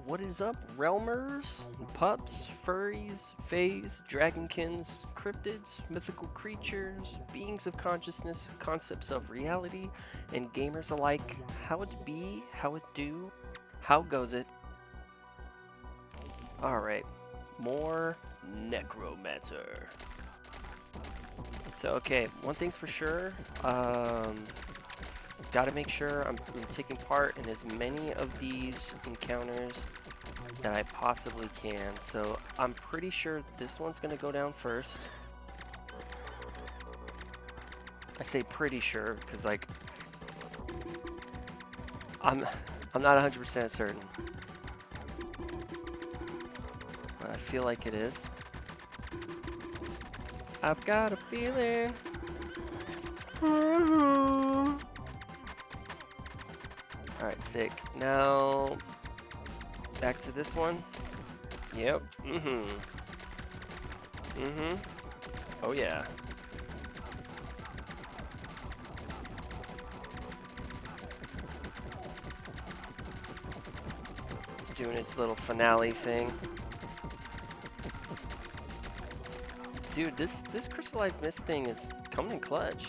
What is up, realmers, pups, furries, fays, dragonkins, cryptids, mythical creatures, beings of consciousness, concepts of reality, and gamers alike? How it be, how it do, how goes it? Alright, more Necromancer. So, okay, one thing's for sure, gotta make sure I'm taking part in as many of these encounters that I possibly can. So I'm pretty sure this one's gonna go down first. I say pretty sure because like I'm not 100% certain, but I feel like it is. I've got a feeling. Alright, sick. Now, back to this one. Yep. Oh, yeah. It's doing its little finale thing. Dude, this crystallized mist thing is coming in clutch.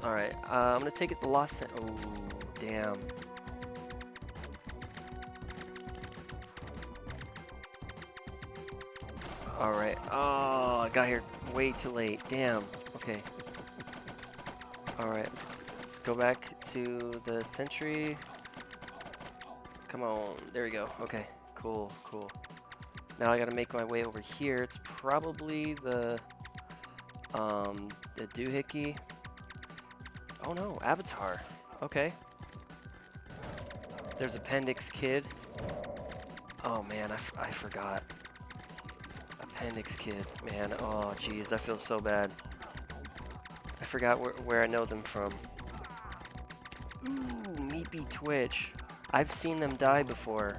Alright, I'm gonna take it the lost. Oh, damn. Alright. Oh, I got here way too late. Damn. Okay. Alright, let's go back to the sentry. Come on. There we go. Okay. Cool, cool. Now I gotta make my way over here. It's probably the doohickey. Oh no, Avatar. Okay. There's Appendix Kid. Oh man, I forgot. Appendix Kid, man. Oh jeez, I feel so bad. I forgot where I know them from. Ooh, Meepy Twitch. I've seen them die before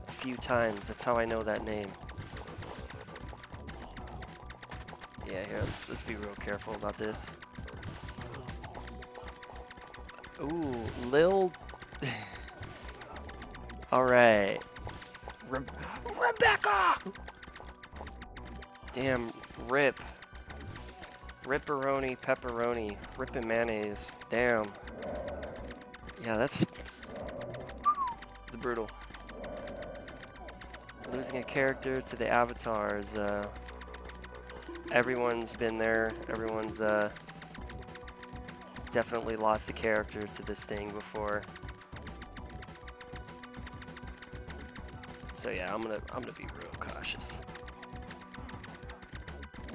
a few times. That's how I know that name. Yeah, here, let's be real careful about this. Ooh, Lil. Alright. Rebecca! Damn, rip. Ripperoni, pepperoni, rippin' mayonnaise. Damn. Yeah, that's brutal. Losing a character to the Avatar is, everyone's been there. Everyone's, definitely lost a character to this thing before. So yeah, I'm gonna be real cautious.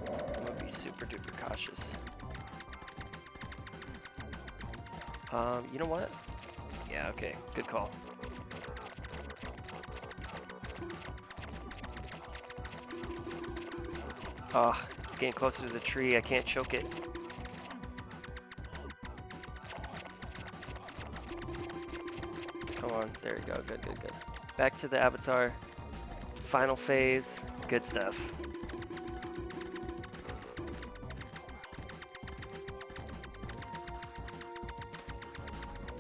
I'm gonna be super duper cautious. You know what? Yeah, okay, good call. Oh, it's getting closer to the tree. I can't choke it. Come on, there you go. Good, good, good. Back to the Avatar. Final phase. Good stuff.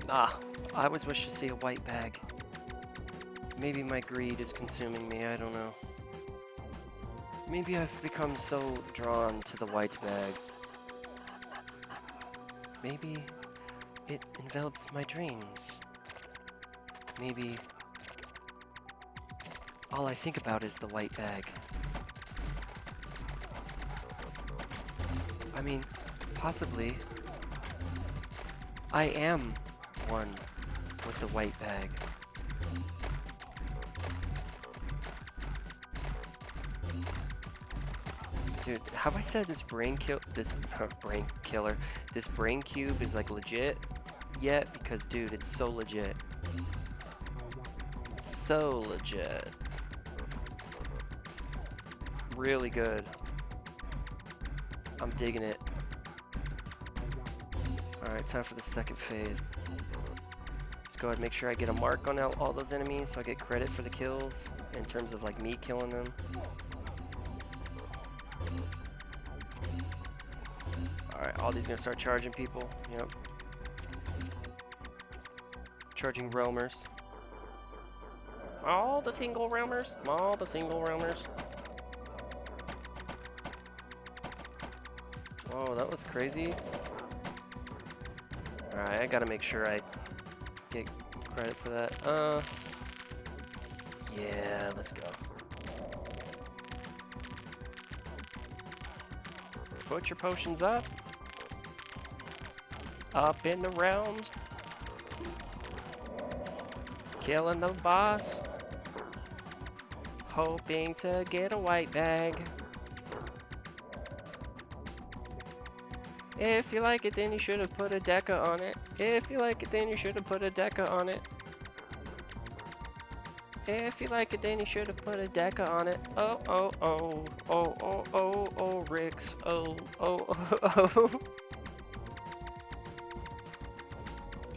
Ah, I always wish to see a white bag. Maybe my greed is consuming me, I don't know. Maybe I've become so drawn to the white bag. Maybe it envelops my dreams. Maybe all I think about is the white bag. I mean, possibly I am one with the white bag. Dude, have I said this brain cube is like legit yet? Because dude, it's so legit. So legit. Really good. I'm digging it. Alright, time for the second phase. Let's go ahead and make sure I get a mark on all those enemies so I get credit for the kills in terms of like me killing them. Alright, all these gonna start charging people. Yep. charging roamers. All the single roamers. All the single roamers. Whoa, that was crazy. Alright, I gotta make sure I get credit for that. Yeah, let's go. Put your potions up. Up in the realms. Killing the boss. Hoping to get a white bag. If you like it, then you should have put a deca on it. If you like it, then you should have put a deca on it. If you like it, then you should have put a deca on it. Oh, oh, oh, oh, oh, oh, oh, Ricks. Oh, oh, oh, oh.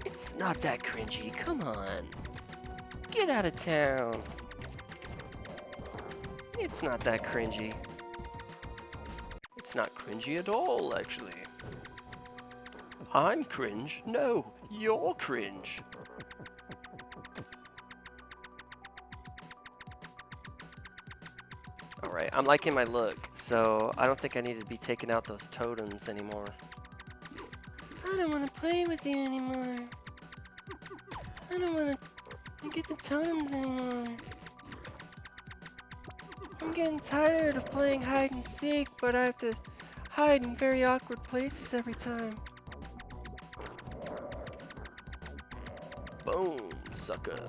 It's not that cringy. Come on. Get out of town. It's not that cringy. It's not cringy at all, actually. I'm cringe. No, you're cringe. Alright, I'm liking my look, so I don't think I need to be taking out those totems anymore. I don't want to play with you anymore. I don't want to get the totems anymore. I'm getting tired of playing hide and seek, but I have to hide in very awkward places every time. Boom, sucker.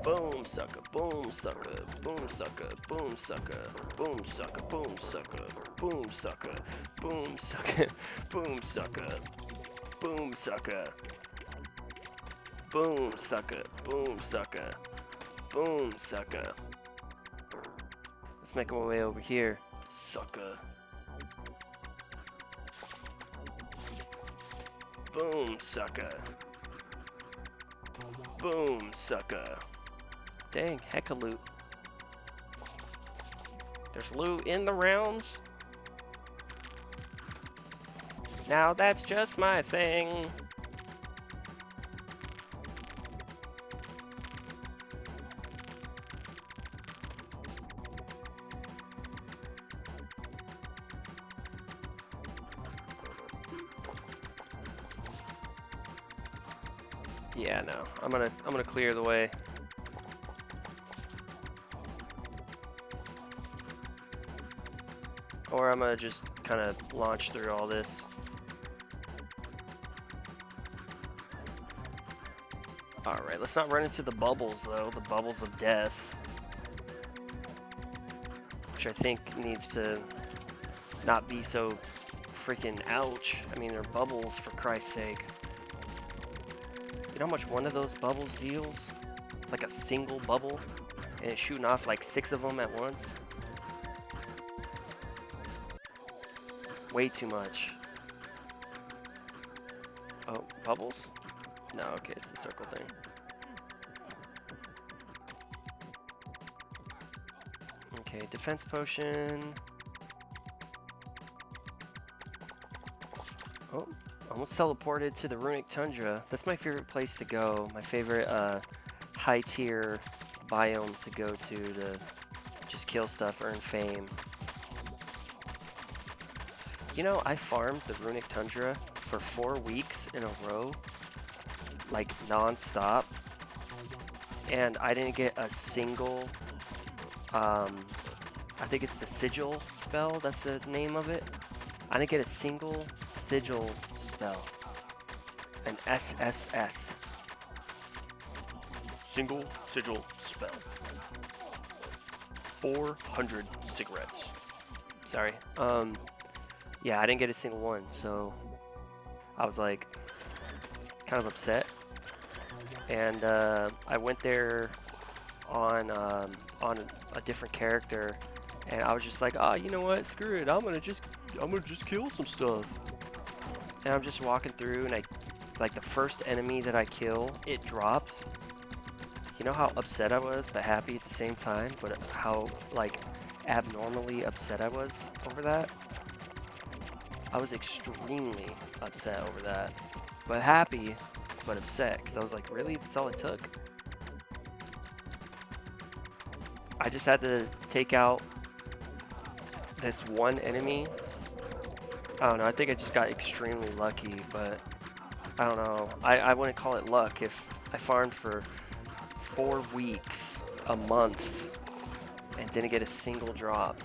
Boom, sucker. Boom, sucker. Boom, sucker. Boom, sucker. Boom, sucker. Boom, sucker. Boom, sucker. Boom, sucker. Boom, sucker. Boom, sucker. Boom, sucker. Boom, sucker. Boom, sucker. Let's make our way over here. Sucker. Boom, sucker. Boom, sucker. Dang, hecka loot. There's loot in the realms. Now that's just my thing. Yeah, no. I'm gonna clear the way. Or I'm gonna just kind of launch through all this. Alright, let's not run into the bubbles though, the bubbles of death. Which I think needs to not be so freaking ouch. I mean, they're bubbles for Christ's sake. You know how much one of those bubbles deals? Like a single bubble, and it's shooting off like 6 of them at once. Way too much. Oh, bubbles? No, okay, it's the circle thing. Okay, defense potion. Oh. Almost teleported to the Runic Tundra. That's my favorite place to go. My favorite high tier biome to go to just kill stuff, earn fame. You know, I farmed the Runic Tundra for 4 weeks in a row, like non-stop, and I didn't get a single, I think it's the Sigil spell, that's the name of it. I didn't get a single Sigil spell. An SSS. Single Sigil spell. 400 cigarettes. Sorry. Yeah, I didn't get a single one, so I was like kind of upset. And I went there on a different character, and I was just like, oh, you know what? Screw it. I'm gonna just kill some stuff. And I'm just walking through, and like the first enemy that I kill, it drops. You know how upset I was, but happy at the same time, but how like abnormally upset I was over that? I was extremely upset over that, but happy but upset, because I was like, really? That's all it took? I just had to take out this one enemy. I don't know, I think I just got extremely lucky, but I don't know. I wouldn't call it luck. If I farmed for 4 weeks, a month, and didn't get a single drop,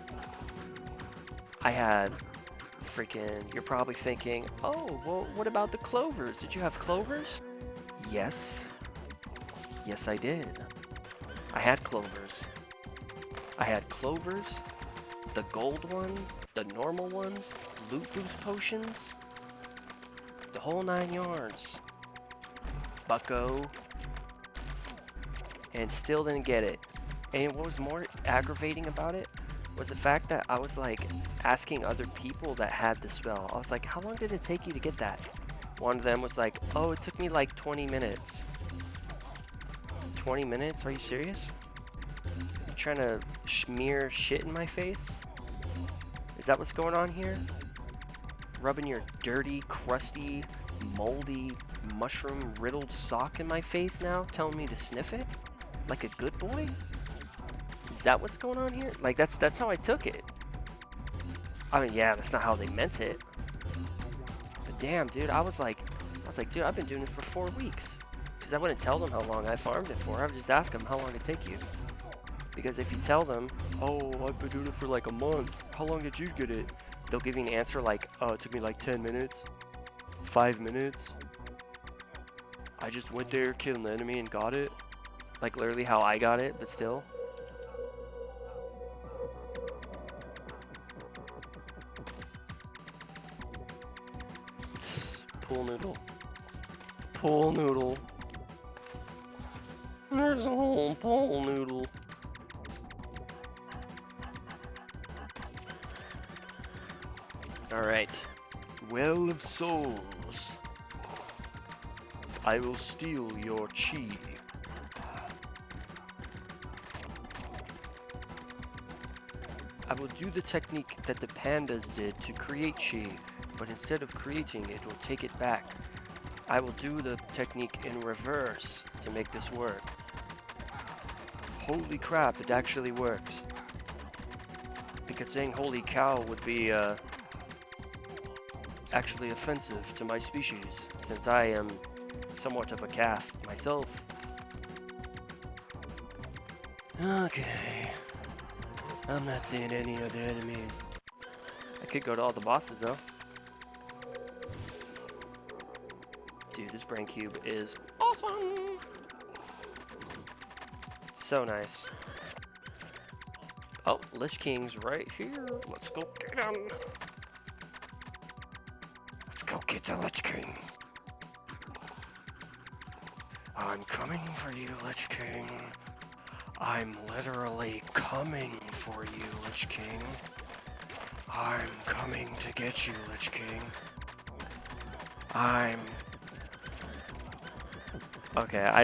I had freaking, you're probably thinking, oh, well, what about the clovers? Did you have clovers? Yes. Yes, I did. I had clovers. I had clovers, the gold ones, the normal ones, loot boost potions, the whole 9 yards. Bucko. And still didn't get it. And what was more aggravating about it was the fact that I was like asking other people that had the spell. I was like, how long did it take you to get that? One of them was like, oh, it took me like 20 minutes. 20 minutes? Are you serious? You trying to smear shit in my face? Is that what's going on here? Rubbing your dirty, crusty, moldy, mushroom-riddled sock in my face now? Telling me to sniff it? Like a good boy? Is that what's going on here? Like, that's how I took it. I mean, yeah, that's not how they meant it. But damn, dude, I was like, dude, I've been doing this for 4 weeks. Because I wouldn't tell them how long I farmed it for. I would just ask them, how long did it take you? Because if you tell them, oh, I've been doing it for like a month, how long did you get it? They'll give you an answer like, oh, it took me like 10 minutes, 5 minutes. I just went there, killed the enemy, and got it. Like literally how I got it, but still. Pool noodle. Pool noodle. There's a whole pool noodle. Alright. Well of souls. I will steal your chi. I will do the technique that the pandas did to create chi, but instead of creating it, will take it back. I will do the technique in reverse to make this work. Holy crap, it actually works. Because saying holy cow would be actually offensive to my species, since I am somewhat of a calf myself. Okay. I'm not seeing any of the enemies. I could go to all the bosses though. Dude, this brain cube is awesome! So nice. Oh, Lich King's right here. Let's go get him. Let's go get the Lich King. I'm coming for you, Lich King. I'm literally coming for you, Lich King. I'm coming to get you, Lich King. Okay, I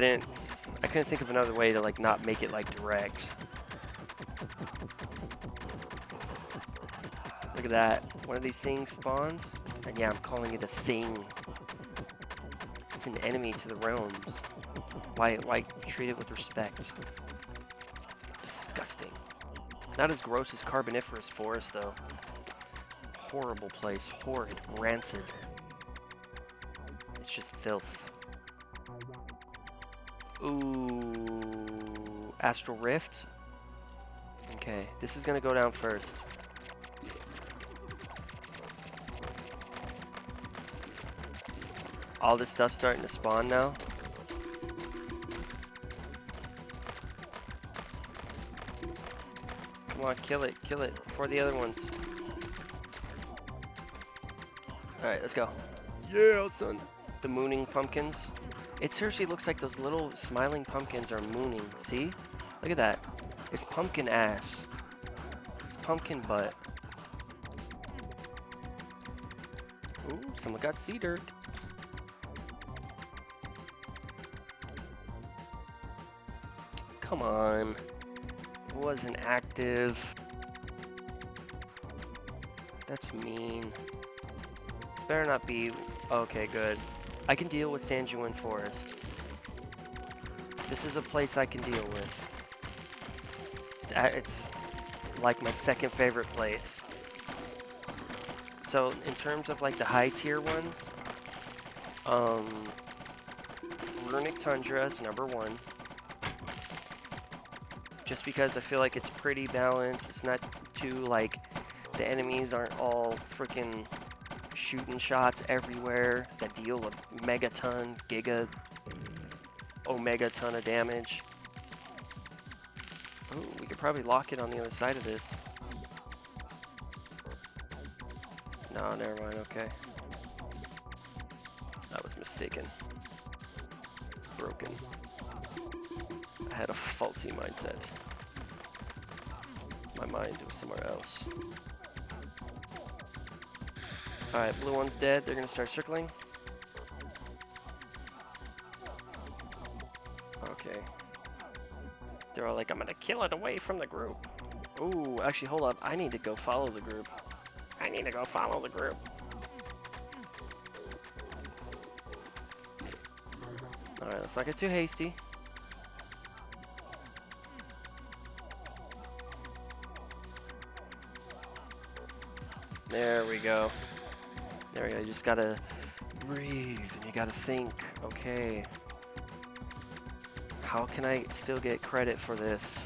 couldn't think of another way to like not make it like direct. Look at that. One of these things spawns, and yeah, I'm calling it a thing. It's an enemy to the realms. Why treat it with respect? Disgusting. Not as gross as Carboniferous Forest, though. Horrible place. Horrid. Rancid. It's just filth. Ooh. Astral Rift? Okay, this is gonna go down first. All this stuff's starting to spawn now. Come on, kill it before the other ones. Alright, let's go. Yeah, son. The mooning pumpkins. It seriously looks like those little smiling pumpkins are mooning. See? Look at that. It's pumpkin ass. It's pumpkin butt. Ooh, someone got sea dirt. Come on. It wasn't active. That's mean. This better not be... Okay, good. I can deal with Sanjuan Forest. This is a place I can deal with. It's like my second favorite place. So in terms of like the high tier ones, Runic Tundra is number 1. Just because I feel like it's pretty balanced. It's not too like the enemies aren't all freaking shooting shots everywhere that deal a megaton, giga, omega ton of damage. Ooh, we could probably lock it on the other side of this. No, never mind, okay. I was mistaken. Broken. I had a faulty mindset. My mind was somewhere else. Alright, blue one's dead. They're gonna start circling. Okay. They're all like, I'm gonna kill it away from the group. Ooh, actually, hold up. I need to go follow the group. I need to go follow the group. Alright, let's not get too hasty. There we go. There we go. You just gotta breathe and you gotta think, okay, how can I still get credit for this?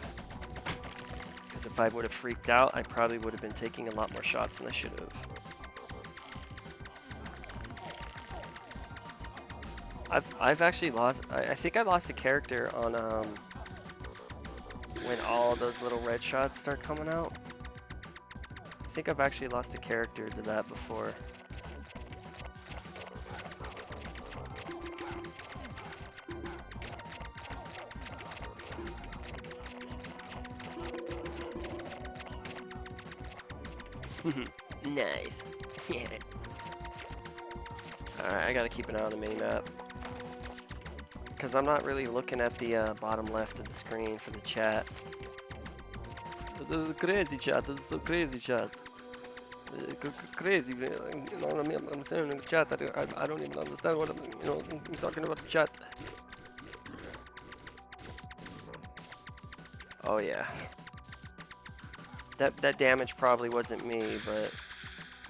Because if I would have freaked out, I probably would have been taking a lot more shots than I should have. I've actually lost, I think I lost a character on when all those little red shots start coming out. I think I've actually lost a character to that before. Nice. Yeah. Alright, I gotta keep an eye on the minimap. Because I'm not really looking at the bottom left of the screen for the chat. This is crazy chat, this is so crazy chat. Crazy, you know what I mean? I'm saying in the chat, I don't even understand what I'm talking about the chat. Oh yeah. That damage probably wasn't me, but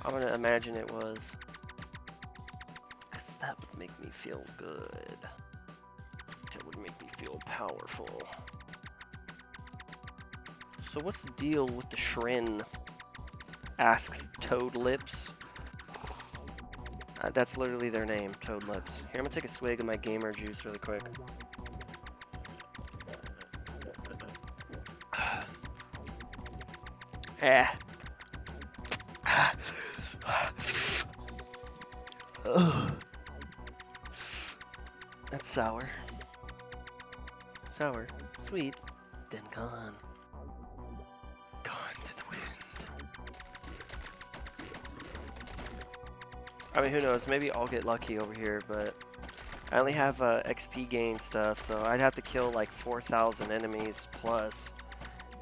I'm gonna imagine it was. Cause that would make me feel good. That would make me feel powerful. So what's the deal with the Shrin? Asks Toad Lips. That's literally their name, Toad Lips. Here, I'm gonna take a swig of my gamer juice really quick. That's sour. Sour, sweet, then gone. Gone to the wind. I mean, who knows? Maybe I'll get lucky over here, but I only have XP gain stuff, so I'd have to kill like 4,000 enemies plus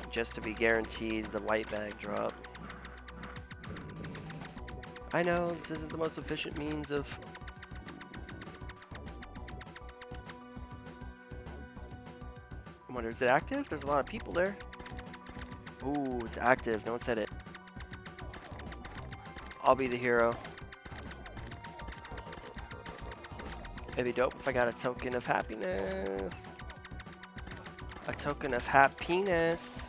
just to be guaranteed the white bag drop. I know this isn't the most efficient means of... I wonder, is it active? There's a lot of people there. Ooh, it's active. No one said it. I'll be the hero. It'd be dope if I got a token of happiness. A token of happiness.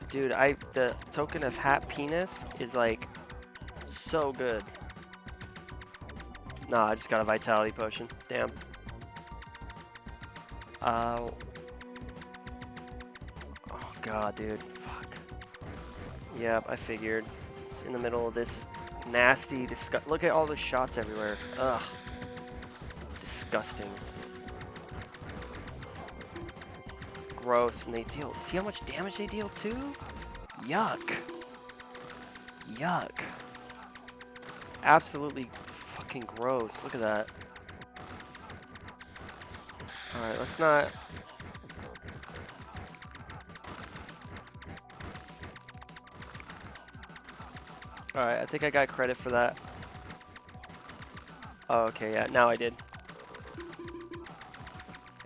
Dude, the token of happiness is like so good. Nah, I just got a vitality potion. Damn. Oh god, dude. Fuck. Yep, I figured. It's in the middle of this nasty, look at all the shots everywhere. Ugh. Disgusting. Gross, and they deal. See how much damage they deal too? Yuck. Yuck. Absolutely fucking gross. Look at that. Alright, let's not... Alright, I think I got credit for that. Oh, okay, yeah, now I did.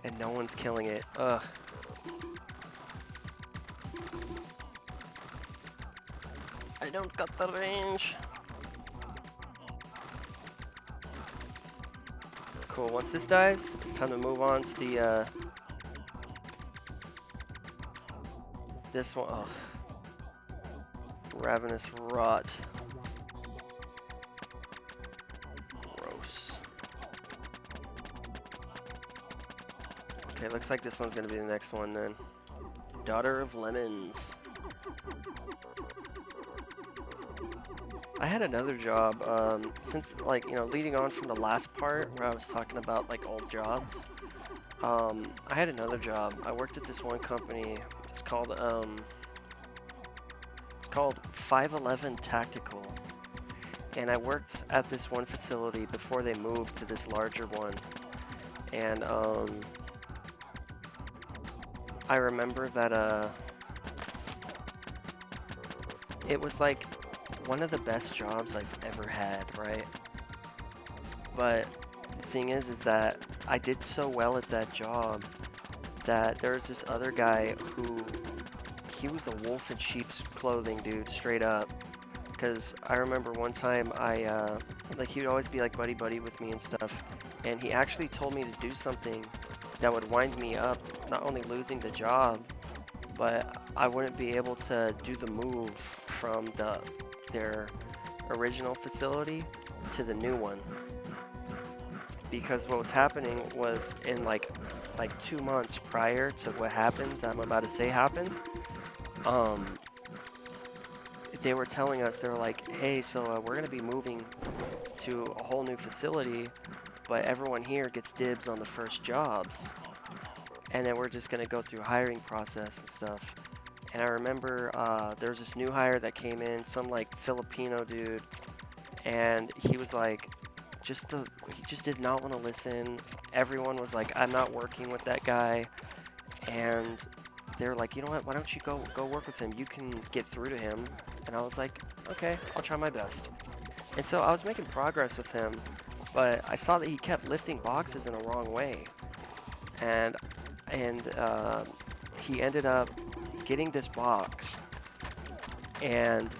And no one's killing it. Ugh. I don't got the range. Cool, once this dies, it's time to move on to the, this one. Oh. Ravenous Rot. Gross. Okay, looks like this one's gonna be the next one then. Daughter of Lemons. I had another job, since, like, you know, leading on from the last part where I was talking about, like, old jobs. I had another job. I worked at this one company. It's called 511 Tactical. And I worked at this one facility before they moved to this larger one. And, I remember that, it was like one of the best jobs I've ever had, right? But the thing is that I did so well at that job that there was this other guy who, he was a wolf in sheep's clothing, dude, straight up. Because I remember one time like he would always be like buddy with me and stuff, and he actually told me to do something that would wind me up, not only losing the job, but I wouldn't be able to do the move from their original facility to the new one. Because what was happening was in like 2 months prior to what happened that I'm about to say happened, they were telling us, they were like, hey, so we're going to be moving to a whole new facility, but everyone here gets dibs on the first jobs. And then we're just going to go through hiring process and stuff. And I remember there was this new hire that came in, some like Filipino dude, and he was like, he just did not want to listen. Everyone was like, I'm not working with that guy. And they were like, you know what, why don't you go work with him? You can get through to him. And I was like, okay, I'll try my best. And so I was making progress with him, but I saw that he kept lifting boxes in a wrong way. And he ended up getting this box, and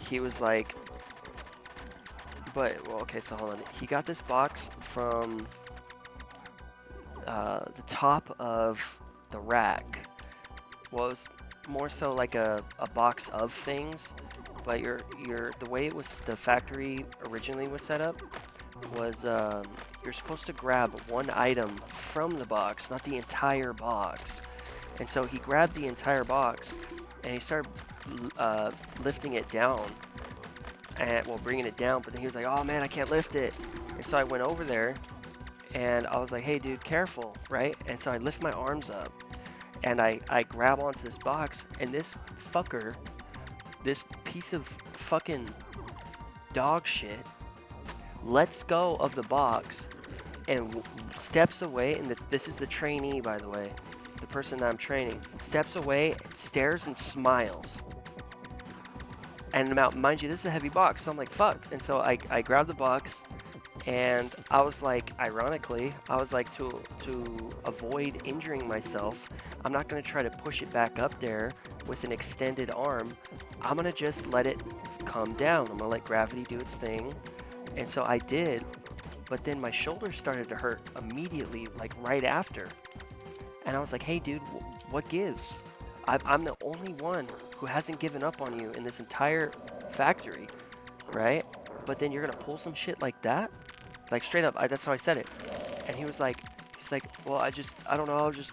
he was like, well, okay, so hold on. He got this box from the top of the rack. Well, it was more so like a box of things, but the way it was, the factory originally was set up was you're supposed to grab one item from the box, not the entire box. And so he grabbed the entire box and he started lifting it down, and bringing it down, but then he was like, oh man, I can't lift it. And so I went over there and I was like, hey dude, careful, right? And so I lift my arms up and I grab onto this box, and this fucker, this piece of fucking dog shit, lets go of the box and steps away, and this is the trainee, by the way, the person that I'm training, steps away, stares and smiles. And now, mind you, this is a heavy box, so I'm like, fuck. And so I grabbed the box, and I was like, ironically, I was like, to avoid injuring myself, I'm not going to try to push it back up there with an extended arm. I'm going to just let it come down. I'm going to let gravity do its thing. And so I did, but then my shoulder started to hurt immediately, like right after. And I was like, hey dude, what gives? I'm the only one who hasn't given up on you in this entire factory, right? But then you're gonna pull some shit like that? Like straight up, that's how I said it. And he's like, well, I don't know, I was just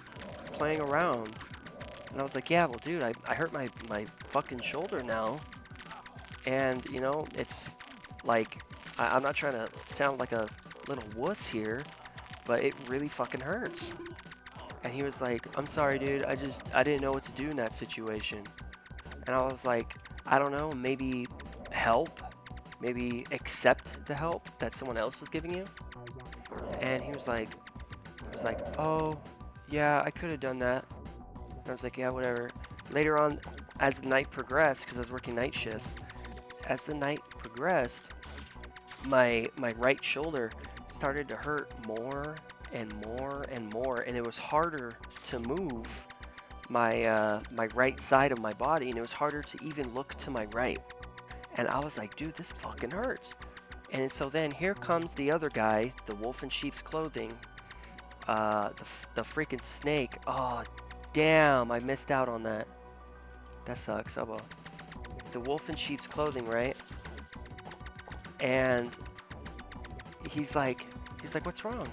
playing around. And I was like, yeah, well dude, I hurt my fucking shoulder now. And you know, it's like, I'm not trying to sound like a little wuss here, but it really fucking hurts. And he was like, I'm sorry dude, I didn't know what to do in that situation. And I was like, I don't know, maybe help? Maybe accept the help that someone else was giving you? And he was like, oh, yeah, I could have done that. And I was like, yeah, whatever. Later on, as the night progressed, because I was working night shift, as the night progressed, my right shoulder started to hurt more and more and more, and it was harder to move my right side of my body, and it was harder to even look to my right. And I was like, dude, this fucking hurts. And so then here comes the other guy, the wolf in sheep's clothing, the freaking snake. Oh, damn, I missed out on that. That sucks. Oh well. The wolf in sheep's clothing, right? And he's like, what's wrong?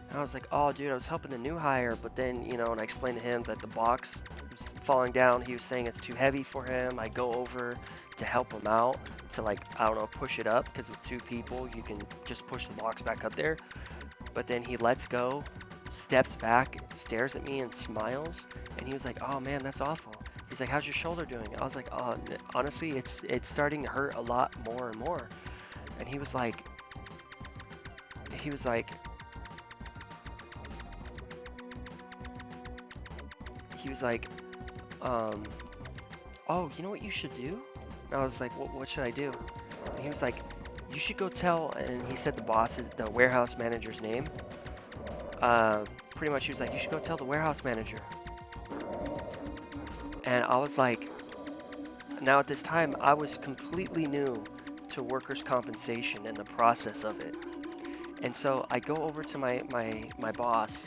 And I was like, oh, dude, I was helping the new hire, but then, you know, and I explained to him that the box was falling down. He was saying it's too heavy for him. I go over to help him out to, like, I don't know, push it up, because with 2 people, you can just push the box back up there. But then he lets go, steps back, stares at me and smiles. And he was like, oh, man, that's awful. He's like, how's your shoulder doing? I was like, oh, honestly, it's starting to hurt a lot more and more. And he was like, oh, you know what you should do? And I was like, what should I do? And he was like, you should go tell, and he said the warehouse manager's name. Pretty much he was like, you should go tell the warehouse manager. And I was like, now at this time, I was completely new to workers' compensation and the process of it. And so I go over to my boss,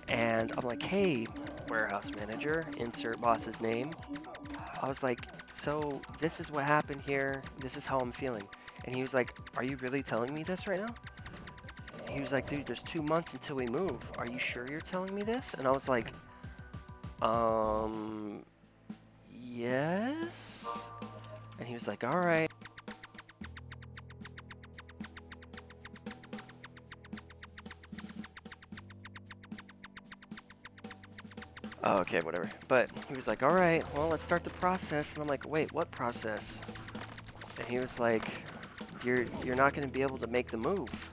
and I'm like, hey, warehouse manager, insert boss's name. I was like, so this is what happened here. This is how I'm feeling. And he was like, are you really telling me this right now? And he was like, dude, there's 2 months until we move. Are you sure you're telling me this? And I was like, yes. And he was like, all right. Oh, okay, whatever. But he was like, all right, well, let's start the process. And I'm like, wait, what process? And he was like, you're not going to be able to make the move.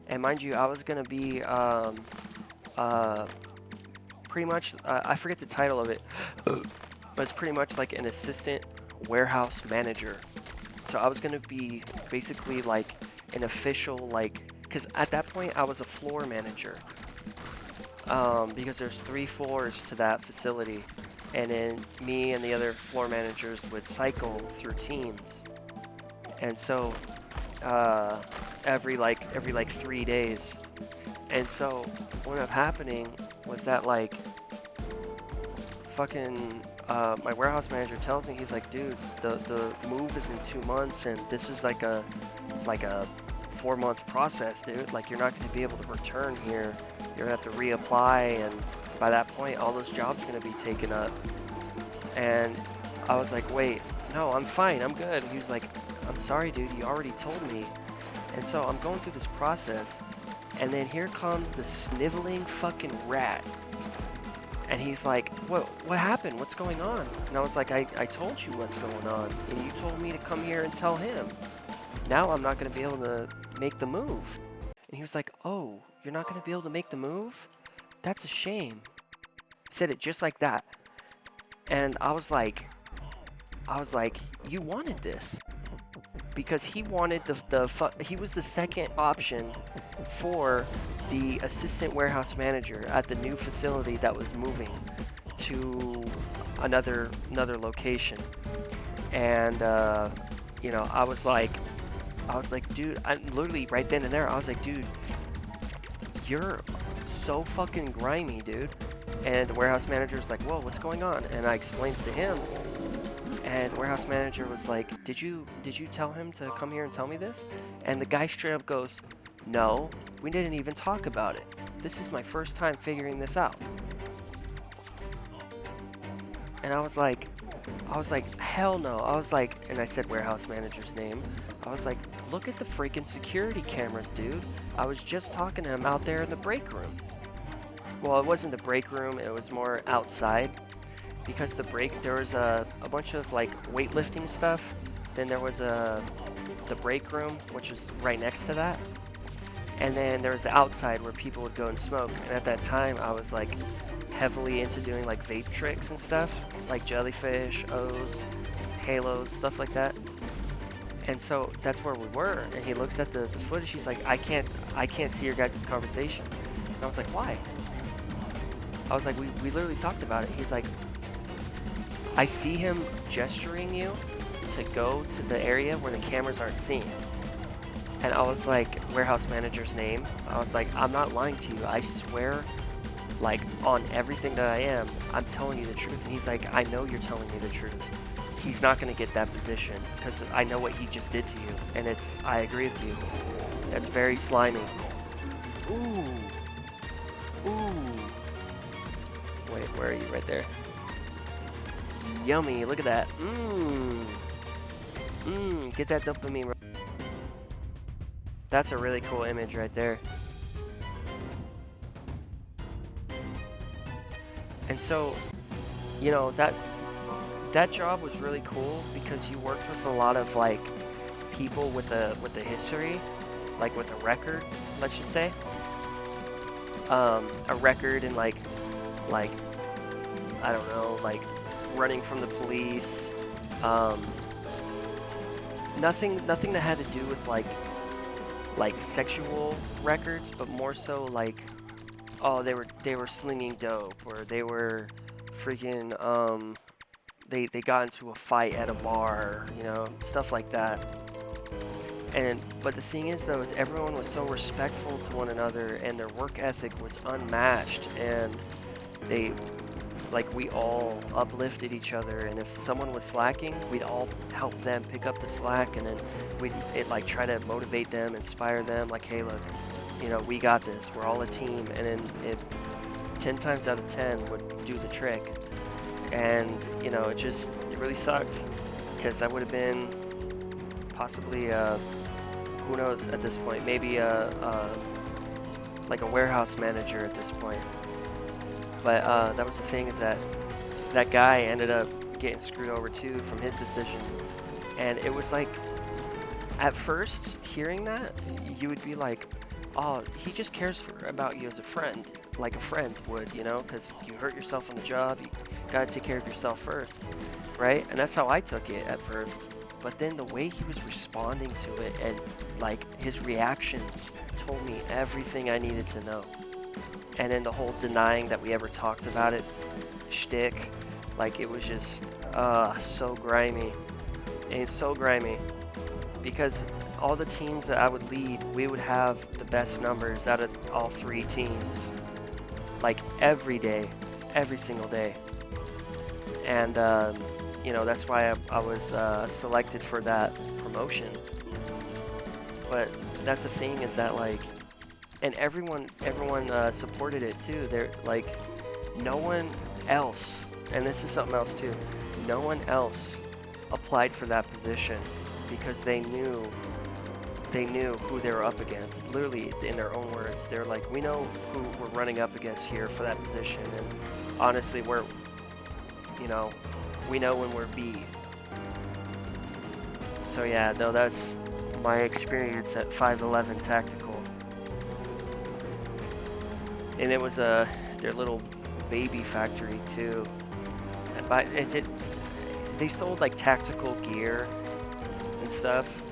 And mind you, I was going to be pretty much, I forget the title of it, but it's pretty much like an assistant warehouse manager. So I was going to be basically like an official, like, because at that point I was a floor manager. Because there's 3 floors to that facility, and then me and the other floor managers would cycle through teams. And so every 3 days. And so what ended up happening was that, like, fucking my warehouse manager tells me, he's like, dude, the move is in 2 months, and this is like a 4-month process, dude. Like, you're not going to be able to return here. You're going to have to reapply, and by that point, all those jobs are going to be taken up. And I was like, wait, no, I'm fine, I'm good. And he was like, I'm sorry, dude, you already told me. And so I'm going through this process, and then here comes the sniveling fucking rat. And he's like, what happened? What's going on? And I was like, I told you what's going on, and you told me to come here and tell him. Now I'm not going to be able to make the move. And he was like, oh, you're not going to be able to make the move? That's a shame. He said it just like that. And I was like, you wanted this. Because he wanted he was the second option for the assistant warehouse manager at the new facility that was moving to another location. And, you know, I was like, dude, I literally right then and there, I was like, dude, you're so fucking grimy, dude. And the warehouse manager's like, whoa, what's going on? And I explained to him, and the warehouse manager was like, did you tell him to come here and tell me this? And the guy straight up goes, no, we didn't even talk about it. This is my first time figuring this out. And I was like, hell no. I was like, and I said warehouse manager's name. I was like, look at the freaking security cameras, dude. I was just talking to him out there in the break room. Well, it wasn't the break room, it was more outside. Because there was a bunch of like weightlifting stuff. Then there was the break room, which is right next to that. And then there was the outside where people would go and smoke. And at that time, I was like heavily into doing like vape tricks and stuff, like jellyfish, O's, halos, stuff like that. And so that's where we were. And he looks at the footage. He's like, I can't see your guys' conversation. And I was like, why? I was like, we literally talked about it. He's like, I see him gesturing you to go to the area where the cameras aren't seeing. And I was like, warehouse manager's name. I was like, I'm not lying to you. I swear, like, on everything that I am, I'm telling you the truth. And he's like, I know you're telling me the truth. He's not going to get that position because I know what he just did to you. And I agree with you. That's very slimy. Ooh. Ooh. Wait, where are you? Right there. Yummy. Look at that. Mmm. Mmm. Get that dopamine. That's a really cool image right there. And so, you know, that job was really cool because you worked with a lot of like people with a history, like with a record, let's just say. A record and like I don't know, like running from the police. Nothing that had to do with like sexual records, but more so like, oh, they were slinging dope, or they were freaking they got into a fight at a bar, you know, stuff like that. But the thing is though, is everyone was so respectful to one another, and their work ethic was unmatched, and we all uplifted each other, and if someone was slacking, we'd all help them pick up the slack, and then we'd try to motivate them, inspire them, like, hey, look, you know, we got this, we're all a team, and then it 10 times out of 10 would do the trick. And you know, it really sucked, because I would have been possibly who knows at this point, maybe like a warehouse manager at this point. But that was the thing, is that guy ended up getting screwed over too from his decision. And it was like, at first hearing that, you would be like, oh, he just cares about you as a friend, like a friend would, you know, because you hurt yourself on the job, you gotta take care of yourself first, right? And that's how I took it at first. But then the way he was responding to it, and like his reactions, told me everything I needed to know. And then the whole denying that we ever talked about it shtick, like, it was just so grimy. And it's so grimy because all the teams that I would lead, we would have the best numbers out of all 3 teams, like every day, every single day. And you know, that's why I was selected for that promotion. But that's the thing, is that like, and everyone supported it too. They're like, no one else, and this is something else too, no one else applied for that position because they knew who they were up against. Literally, in their own words, they're like, we know who we're running up against here for that position, and honestly, you know, we know when we're B. So yeah, no, that's my experience at 511 Tactical. And it was their little baby factory too. And they sold like tactical gear and stuff.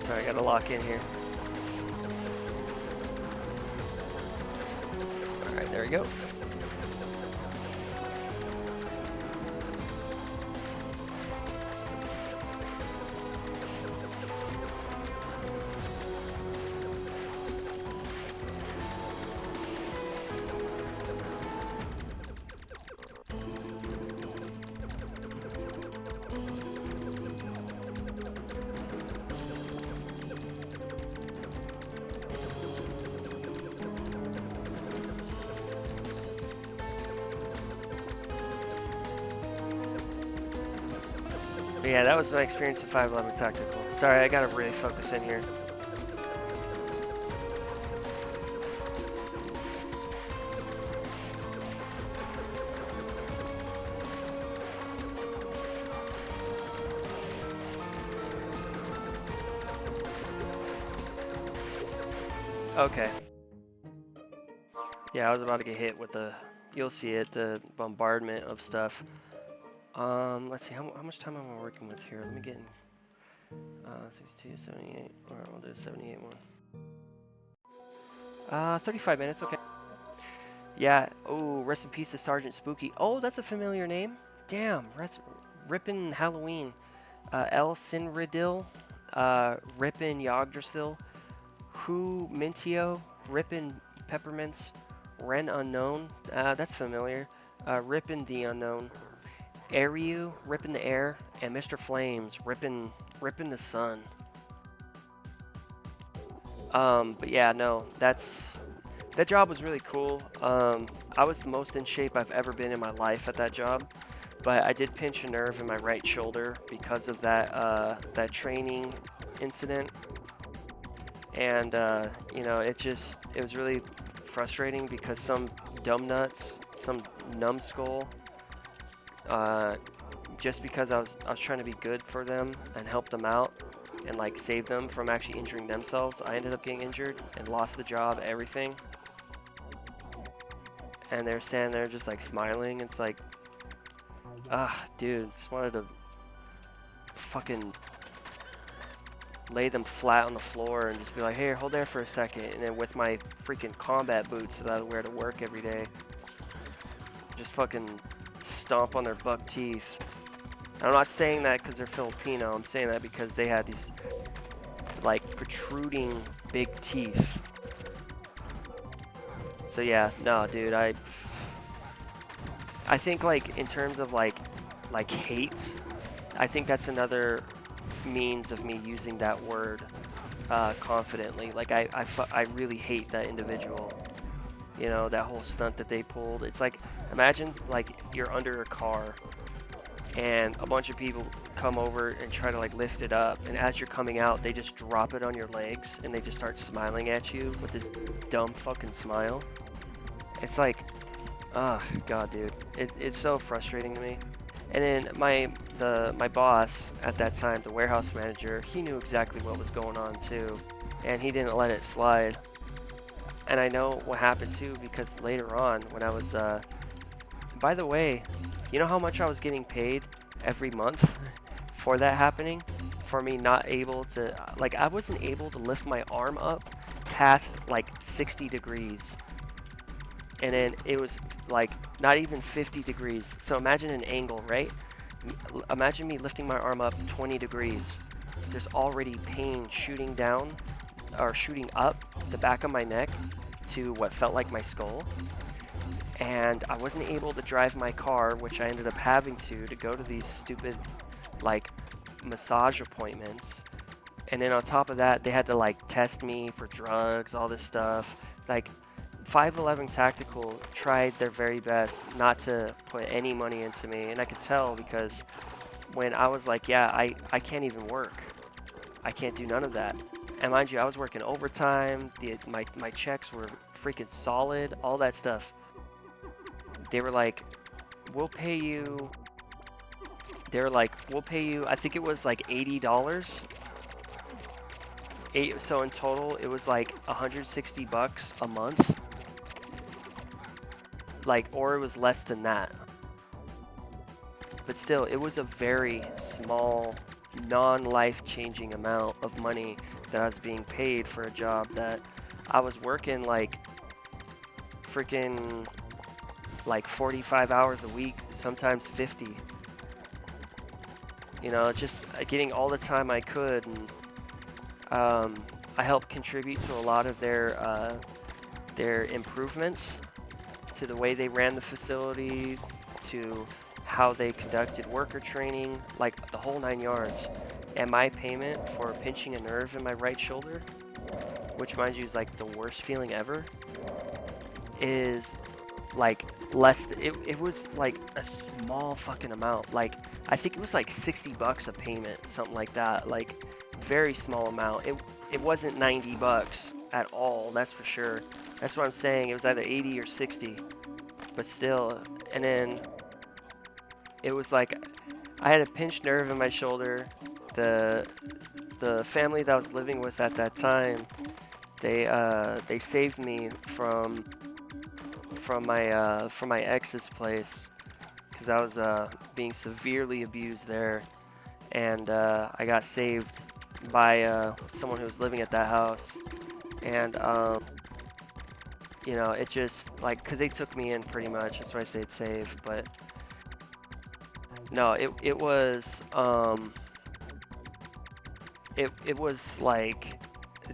Sorry, I gotta lock in here. Alright, there we go. But yeah, that was my experience at 511 Tactical. Sorry, I gotta really focus in here. Okay. Yeah, I was about to get hit with the, you'll see it, the bombardment of stuff. Let's see, how much time am I working with here? Let me get in. 62, 78. Alright, we'll do a 78 one. 35 minutes, okay. Yeah, oh, rest in peace to Sergeant Spooky. Oh, that's a familiar name. Damn, Rippin' Halloween. El Sinridil, Rippin' Yggdrasil, Who Mintio, Rippin' Peppermints, Ren Unknown, that's familiar. Rippin' the Unknown, Ariu, Rippin' the Air, and Mr. Flames, Rippin' the Sun. But yeah, no, that job was really cool. I was the most in shape I've ever been in my life at that job, but I did pinch a nerve in my right shoulder because of that training incident. And you know, it was really frustrating because some dumb nuts, some numbskull, just because I was trying to be good for them and help them out and like save them from actually injuring themselves, I ended up getting injured and lost the job, everything. And they're standing there just like smiling. It's like, dude, just wanted to fucking lay them flat on the floor and just be like, hey, hold there for a second. And then with my freaking combat boots that I wear to work every day, just fucking stomp on their buck teeth. I'm not saying that because they're Filipino. I'm saying that because they had these like protruding big teeth. So yeah, no, dude, I think like in terms of like hate, I think that's another means of me using that word confidently. Like I really hate that individual. You know, that whole stunt that they pulled. It's like, imagine like you're under a car and a bunch of people come over and try to like lift it up, and as you're coming out, they just drop it on your legs and they just start smiling at you with this dumb fucking smile. It's like, oh god, dude, it's so frustrating to me. And then my boss at that time, the warehouse manager, he knew exactly what was going on too, and he didn't let it slide. And I know what happened too, because later on when I was, by the way, you know how much I was getting paid every month for that happening? For me not able to, like, I wasn't able to lift my arm up past like 60 degrees. And then it was like not even 50 degrees. So imagine an angle, right? Imagine me lifting my arm up 20 degrees. There's already pain shooting down or shooting up the back of my neck to what felt like my skull. And I wasn't able to drive my car, which I ended up having to go to these stupid like massage appointments. And then on top of that, they had to like test me for drugs, all this stuff. Like 511 Tactical tried their very best not to put any money into me, and I could tell because when I was like, yeah, I can't even work. I can't do none of that. And mind you, I was working overtime, my checks were freaking solid, all that stuff. They were like, we'll pay you, I think it was like $80. So in total, it was like $160 a month. Like, or it was less than that. But still, it was a very small, non-life-changing amount of money that I was being paid for a job that I was working like freaking like 45 hours a week, sometimes 50. You know, just getting all the time I could, and I helped contribute to a lot of their improvements to the way they ran the facility, to how they conducted worker training, like the whole 9 yards. And my payment for pinching a nerve in my right shoulder, which mind you is like the worst feeling ever, is like it was like a small fucking amount. Like, I think it was like $60 a payment, something like that. Like, very small amount. It wasn't $90 at all, that's for sure. That's what I'm saying. It was either 80 or 60, but still. And then it was like I had a pinched nerve in my shoulder. The family that I was living with at that time, they saved me from my ex's place, because I was being severely abused there, and I got saved by someone who was living at that house, and you know, it just like, because they took me in pretty much. That's why I say it's safe. But no, it was it was like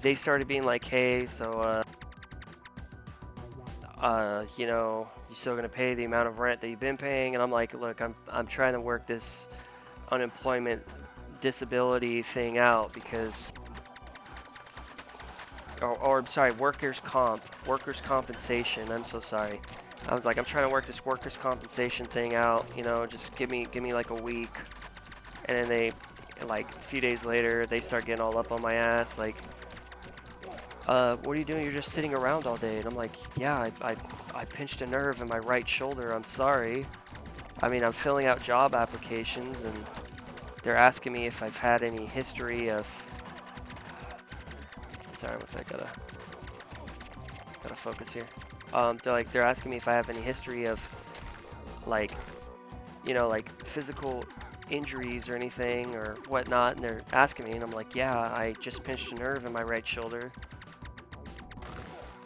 they started being like, hey, so you know, you still gonna pay the amount of rent that you've been paying? And I'm like, look, I'm trying to work this unemployment disability thing out, because or I'm sorry, workers' compensation. I'm so sorry. I was like, I'm trying to work this workers' compensation thing out, you know, just give me like a week. And then they, like, a few days later, they start getting all up on my ass, like, what are you doing? You're just sitting around all day. And I'm like, yeah, I pinched a nerve in my right shoulder. I'm sorry. I mean, I'm filling out job applications, and they're asking me if I've had any history of... Sorry, what's that? Gotta focus here. They're asking me if I have any history of, like, you know, like physical injuries or anything or whatnot, and they're asking me, and I'm like, yeah, I just pinched a nerve in my right shoulder.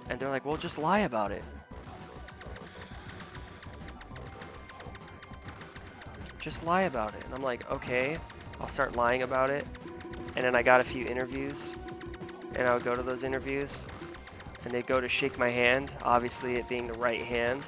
And they're like, well, just lie about it. Just lie about it. And I'm like, okay, I'll start lying about it. And then I got a few interviews, and I would go to those interviews, and they'd go to shake my hand, obviously it being the right hand.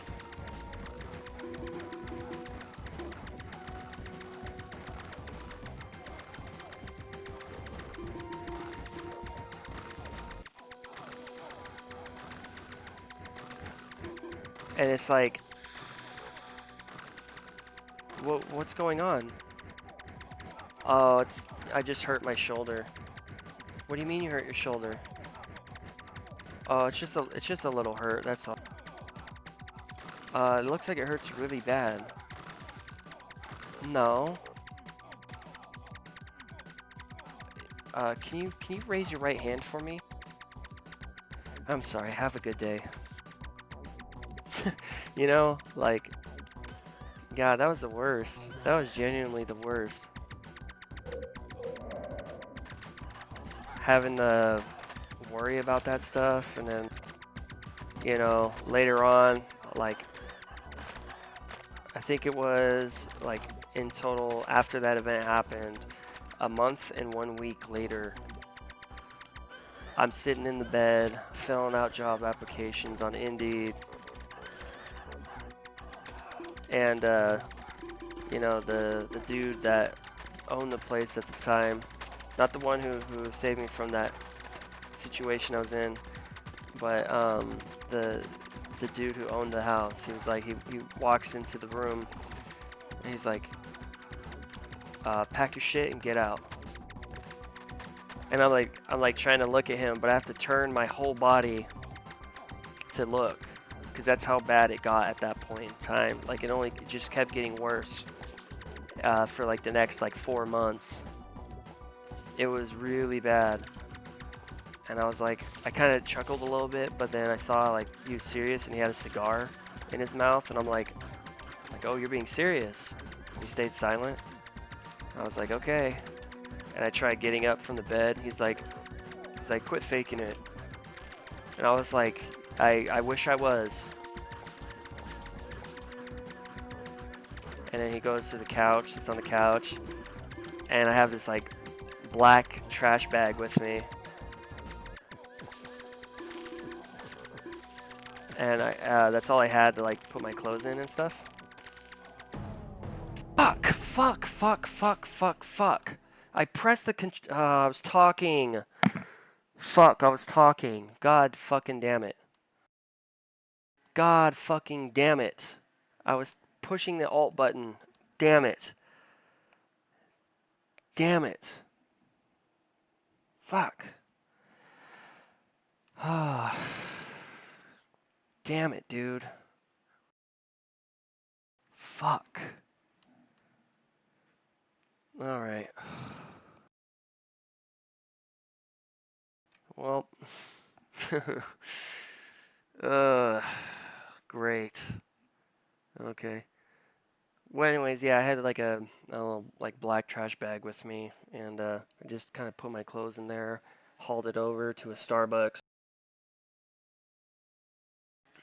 And it's like, what's going on? Oh, I just hurt my shoulder. What do you mean you hurt your shoulder? Oh, it's just a little hurt, that's all. It looks like it hurts really bad. No. Can you raise your right hand for me? I'm sorry, have a good day. You know, like, God, that was the worst. That was genuinely the worst. Having to worry about that stuff, and then, you know, later on, like, I think it was, like, in total, after that event happened, a month and 1 week later, I'm sitting in the bed, filling out job applications on Indeed, and, you know, the dude that owned the place at the time, not the one who saved me from that situation I was in, but the dude who owned the house, he was like, he walks into the room, and he's like, pack your shit and get out. And I'm like trying to look at him, but I have to turn my whole body to look, because that's how bad it got at that point in time. Like, it just kept getting worse for like the next like 4 months. It was really bad. And I was like, I kind of chuckled a little bit, but then I saw, like, he was serious and he had a cigar in his mouth, and I'm like, oh, you're being serious. He stayed silent. I was like, okay. And I tried getting up from the bed. He's like, quit faking it. And I was like, I wish I was. And then he goes to the couch, sits on the couch, and I have this like black trash bag with me. And that's all I had to like put my clothes in and stuff. Fuck. I pressed the I was talking. Fuck, I was talking. God fucking damn it. God fucking damn it. I was pushing the alt button. Damn it. Damn it. Fuck. Ah. Damn it, dude. Fuck. Alright. Well. Great. Okay. Well, anyways, yeah, I had like a little like black trash bag with me, and I just kind of put my clothes in there, hauled it over to a Starbucks,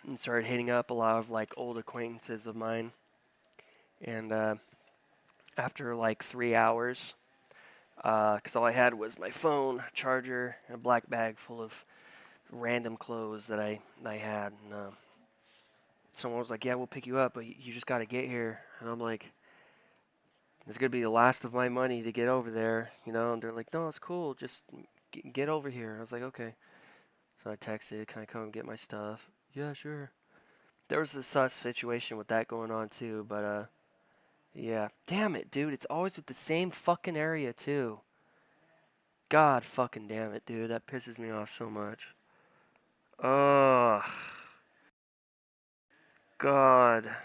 and started hitting up a lot of like old acquaintances of mine. And after like 3 hours, because all I had was my phone, charger, and a black bag full of random clothes that I had, and someone was like, "Yeah, we'll pick you up, but you just got to get here." And I'm like, "It's gonna be the last of my money to get over there," you know. And they're like, "No, it's cool. Just get over here." I was like, "Okay." So I texted, "Can I come and get my stuff?" "Yeah, sure." There was a sus situation with that going on too, but yeah. Damn it, dude. It's always with the same fucking area too. God fucking damn it, dude. That pisses me off so much. Ugh. God.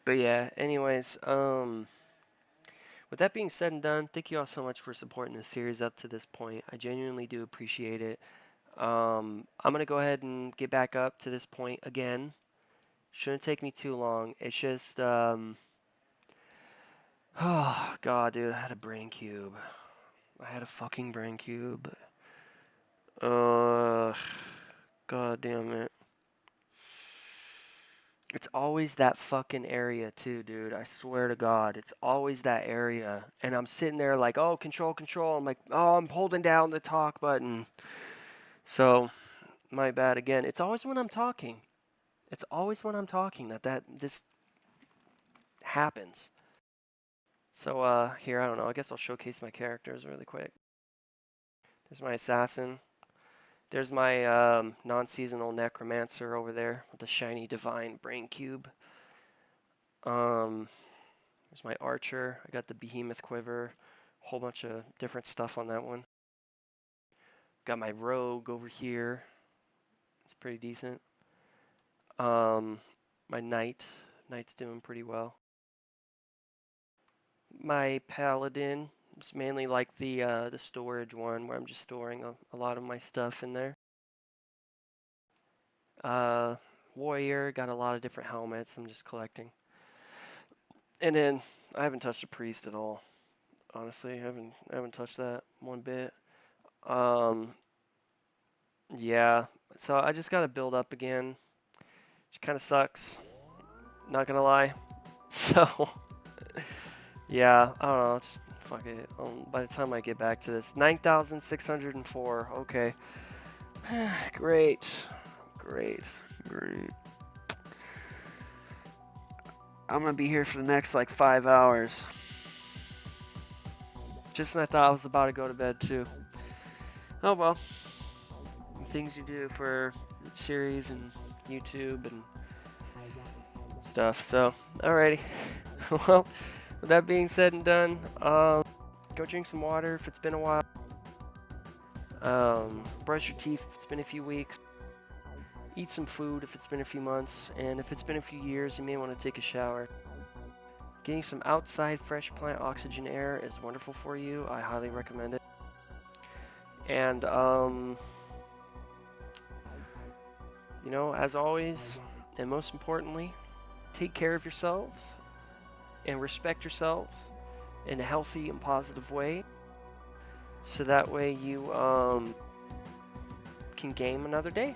But yeah, anyways, with that being said and done, thank you all so much for supporting this series up to this point. I genuinely do appreciate it. I'm going to go ahead and get back up to this point again. Shouldn't take me too long. It's just, oh, God, dude, I had a brain cube. I had a fucking brain cube. God damn it. It's always that fucking area too, dude. I swear to God, it's always that area. And I'm sitting there like, oh, control, control. I'm like, oh, I'm holding down the talk button. So, my bad again. It's always when I'm talking. It's always when I'm talking that this happens. So, here, I don't know. I guess I'll showcase my characters really quick. There's my assassin. There's my non-seasonal Necromancer over there with the shiny divine brain cube. There's my archer. I got the behemoth quiver. A whole bunch of different stuff on that one. Got my rogue over here. It's pretty decent. My knight. Knight's doing pretty well. My paladin. It's mainly like the storage one where I'm just storing a lot of my stuff in there. Warrior. Got a lot of different helmets. I'm just collecting. And then I haven't touched a priest at all. Honestly, I haven't touched that one bit. Yeah. So I just gotta build up again. Which kind of sucks. Not gonna lie. So yeah, I don't know. Just fuck it. By the time I get back to this, 9,604. Okay. Great. Great. Great. I'm gonna be here for the next like 5 hours. Just when I thought I was about to go to bed too. Oh well. Things you do for series and YouTube and stuff. So, alrighty. Well, with that being said and done, go drink some water if it's been a while. Brush your teeth if it's been a few weeks. Eat some food if it's been a few months. And if it's been a few years, you may want to take a shower. Getting some outside fresh plant oxygen air is wonderful for you. I highly recommend it. And, you know, as always, and most importantly, take care of yourselves and respect yourselves in a healthy and positive way. So that way you can game another day.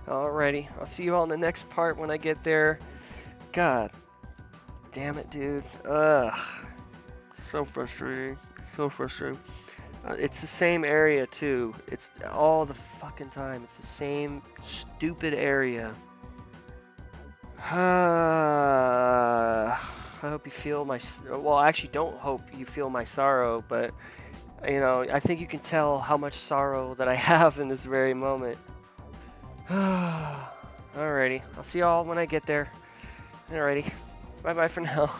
Alrighty, I'll see you all in the next part when I get there. God damn it, dude. Ugh. So frustrating. So frustrating. It's the same area too. It's all the fucking time. It's the same stupid area. I hope you feel my... Well, I actually don't hope you feel my sorrow, but, you know, I think you can tell how much sorrow that I have in this very moment. Alrighty. I'll see y'all when I get there. Alrighty. Bye-bye for now.